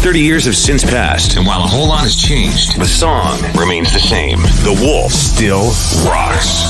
30 years have since passed, and while a whole lot has changed, the song remains the same. The Wolf still rocks.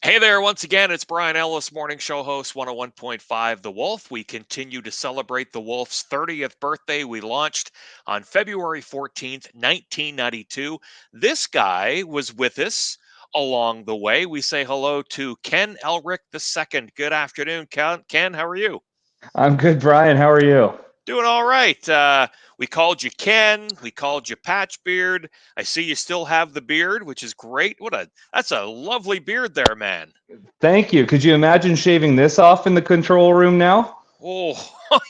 Hey there, once again, it's Brian Ellis, morning show host, 101.5 The Wolf. We continue to celebrate The Wolf's 30th birthday. We launched on February 14th, 1992. This guy was with us along the way. We say hello to Ken Elrick II. Good afternoon, Ken. How are you? I'm good, Brian. How are you? Doing all right. We called you Ken. We called you Patchbeard. I see you still have the beard, which is great. That's a lovely beard there, man. Thank you. Could you imagine shaving this off in the control room now? Oh,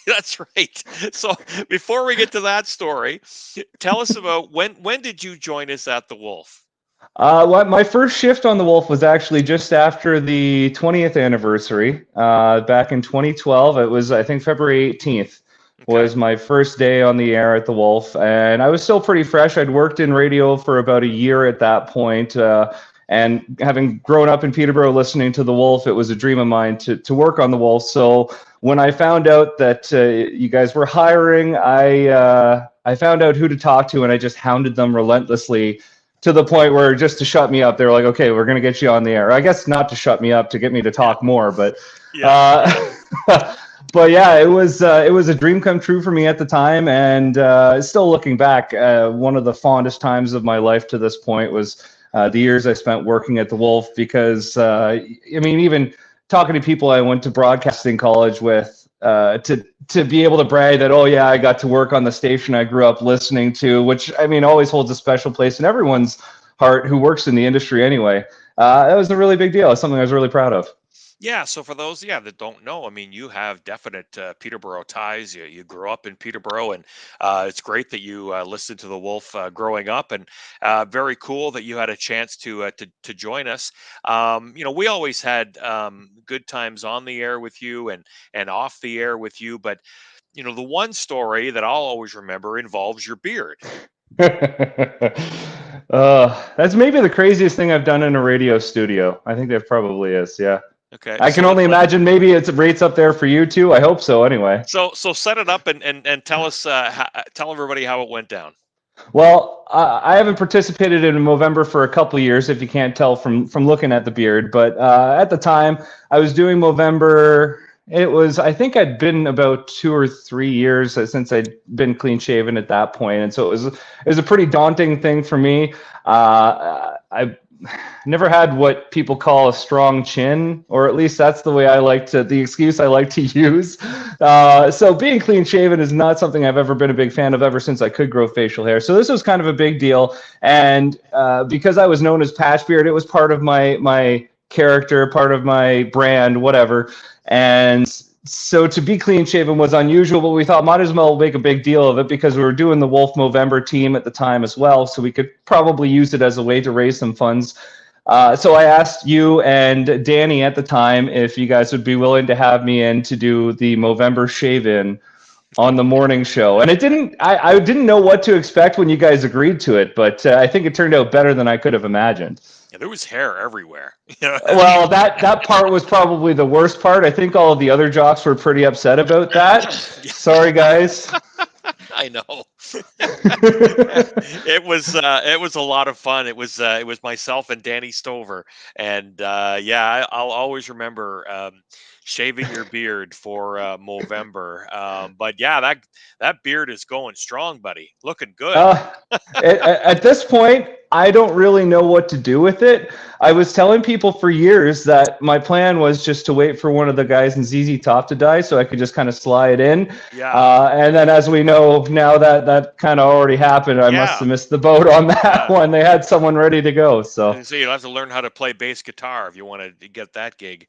that's right. So before we get to that story, tell us about when did you join us at the Wolf? My first shift on the Wolf was actually just after the 20th anniversary, back in 2012. It was, I think, February 18th. Was my first day on the air at the Wolf, and I was still pretty fresh. I'd worked in radio for about a year at that point, and having grown up in Peterborough listening to the Wolf, it was a dream of mine to work on the Wolf. So when I found out that you guys were hiring, I found out who to talk to, and I just hounded them relentlessly to the point where just to shut me up, they were like, "Okay, we're going to get you on the air." I guess not to shut me up, to get me to talk more, but. But yeah, it was a dream come true for me at the time, and still looking back, one of the fondest times of my life to this point was the years I spent working at the Wolf, because I mean, even talking to people I went to broadcasting college with, to be able to brag that, oh yeah, I got to work on the station I grew up listening to, which I mean always holds a special place in everyone's heart who works in the industry anyway. That was a really big deal. It's something I was really proud of. Yeah, so for those, that don't know, I mean, you have definite Peterborough ties. You grew up in Peterborough, and it's great that you listened to the Wolf growing up, and very cool that you had a chance to join us. We always had good times on the air with you and off the air with you, but the one story that I'll always remember involves your beard. That's maybe the craziest thing I've done in a radio studio. I think that probably is, yeah. Okay. I can only imagine. Maybe it's rates up there for you too. I hope so. Anyway. So set it up and tell us, tell everybody how it went down. Well, I haven't participated in Movember for a couple of years, if you can't tell from looking at the beard. But at the time, I was doing Movember. It was, I think I'd been about 2 or 3 years since I'd been clean shaven at that point, and so it was a pretty daunting thing for me. I never had what people call a strong chin, or at least that's the way the excuse I like to use. So being clean shaven is not something I've ever been a big fan of ever since I could grow facial hair. So this was kind of a big deal. And because I was known as Patchbeard, it was part of my character, part of my brand, whatever. And so to be clean shaven was unusual, but we thought might as well make a big deal of it because we were doing the Wolf Movember team at the time as well, so we could probably use it as a way to raise some funds. So I asked you and Danny at the time if you guys would be willing to have me in to do the Movember shave-in on the morning show. And I didn't know what to expect when you guys agreed to it, but I think it turned out better than I could have imagined. Yeah, there was hair everywhere. Well, that part was probably the worst part. I think all of the other jocks were pretty upset about that. Sorry, guys. I know. It was a lot of fun. It was myself and Danny Stover, and I'll always remember shaving your beard for Movember. But yeah, that beard is going strong, buddy. Looking good. At this point, I don't really know what to do with it. I was telling people for years that my plan was just to wait for one of the guys in ZZ Top to die so I could just kind of slide in. Yeah. And then as we know now that kind of already happened, I must have missed the boat on that one. They had someone ready to go. So you'll have to learn how to play bass guitar if you want to get that gig.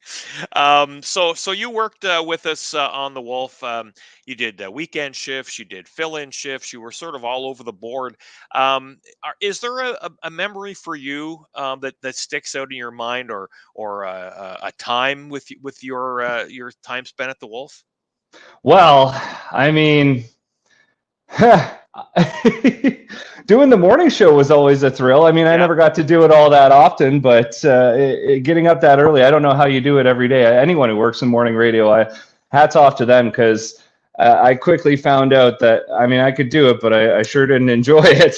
So you worked with us on the Wolf. You did weekend shifts, you did fill-in shifts, you were sort of all over the board. Is there a memory for you that sticks out in your mind, or a time with your time spent at the Wolf? Well, I mean, doing the morning show was always a thrill. I mean, I never got to do it all that often, but getting up that early, I don't know how you do it every day. Anyone who works in morning radio, hats off to them, because I quickly found out that, I mean, I could do it, but I sure didn't enjoy it.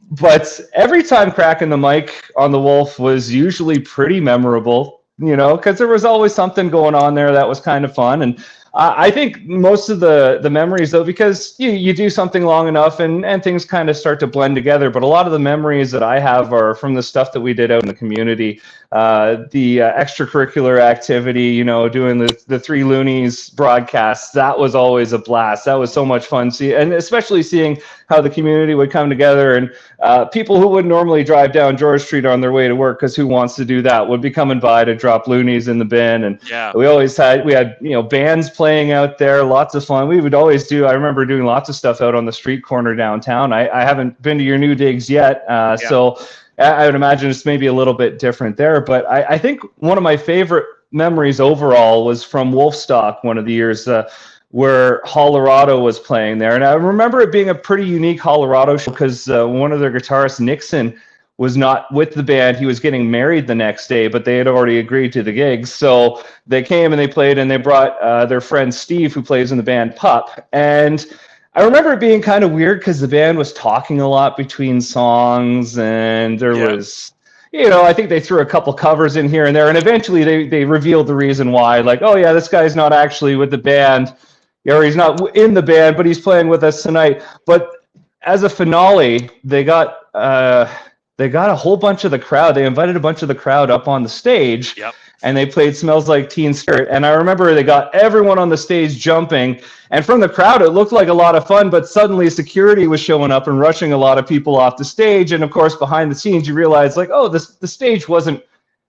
But every time cracking the mic on the Wolf was usually pretty memorable, you know, because there was always something going on there that was kind of fun. And I think most of the memories, though, because you do something long enough and things kind of start to blend together. But a lot of the memories that I have are from the stuff that we did out in the community, the extracurricular activity, you know, doing the Three Loonies broadcasts. That was always a blast. That was so much fun. And especially seeing how the community would come together, and people who would normally drive down George Street on their way to work, because who wants to do that, would be coming by to drop loonies in the bin. And we had, you know, bands playing out there, lots of fun. We would always I remember doing lots of stuff out on the street corner downtown. I haven't been to your new digs yet, so I would imagine it's maybe a little bit different there. But I think one of my favorite memories overall was from Wolfstock, one of the years where Colorado was playing there. And I remember it being a pretty unique Colorado show, because one of their guitarists, Nixon, was not with the band. He was getting married the next day, but they had already agreed to the gigs. So they came and they played, and they brought their friend Steve, who plays in the band Pup. And I remember it being kind of weird, because the band was talking a lot between songs, and there was, you know, I think they threw a couple covers in here and there, and eventually they revealed the reason why. Like, oh yeah, this guy's not actually with the band, or he's not in the band, but he's playing with us tonight. But as a finale, they got a whole bunch of the crowd. They invited a bunch of the crowd up on the stage, and they played Smells Like Teen Spirit. And I remember they got everyone on the stage jumping, and from the crowd, it looked like a lot of fun, but suddenly security was showing up and rushing a lot of people off the stage. And of course, behind the scenes, you realize, like, oh, the stage wasn't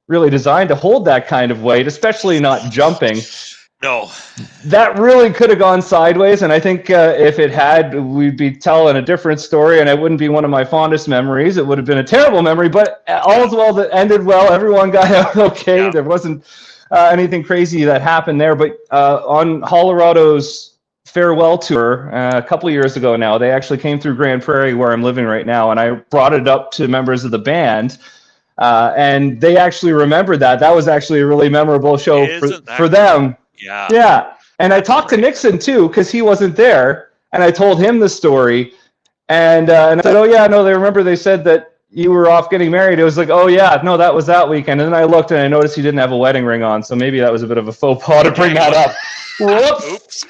really designed to hold that kind of weight, especially not jumping. No. That really could have gone sideways, and I think if it had, we'd be telling a different story, and it wouldn't be one of my fondest memories. It would have been a terrible memory, but all's well that ended well. Everyone got out okay. There wasn't anything crazy that happened there. But on Colorado's farewell tour a couple of years ago now, they actually came through Grand Prairie, where I'm living right now, and I brought it up to members of the band, and they actually remembered that. That was actually a really memorable show for them. Yeah. And I talked to Nixon too, because he wasn't there, and I told him the story, and I said, oh yeah, no, they said that you were off getting married. It was like, oh yeah, no, that was that weekend. And then I looked and I noticed he didn't have a wedding ring on, so maybe that was a bit of a faux pas to bring that up. Whoops.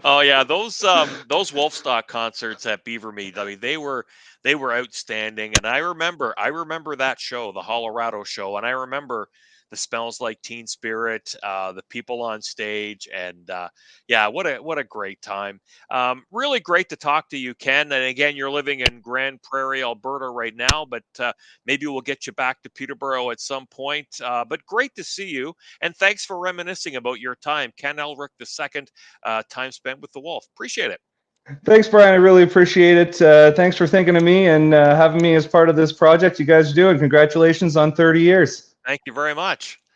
Oh yeah, those Wolfstock concerts at Beavermead, I mean, they were outstanding, and I remember that show, the Colorado show, and I remember the Smells Like Teen Spirit, the people on stage, and what a great time. Really great to talk to you, Ken. And again, you're living in Grand Prairie, Alberta right now, but maybe we'll get you back to Peterborough at some point. But great to see you, and thanks for reminiscing about your time. Ken Elrick II, time spent with the Wolf. Appreciate it. Thanks, Brian. I really appreciate it. Thanks for thinking of me and having me as part of this project you guys are doing. Congratulations on 30 years. Thank you very much.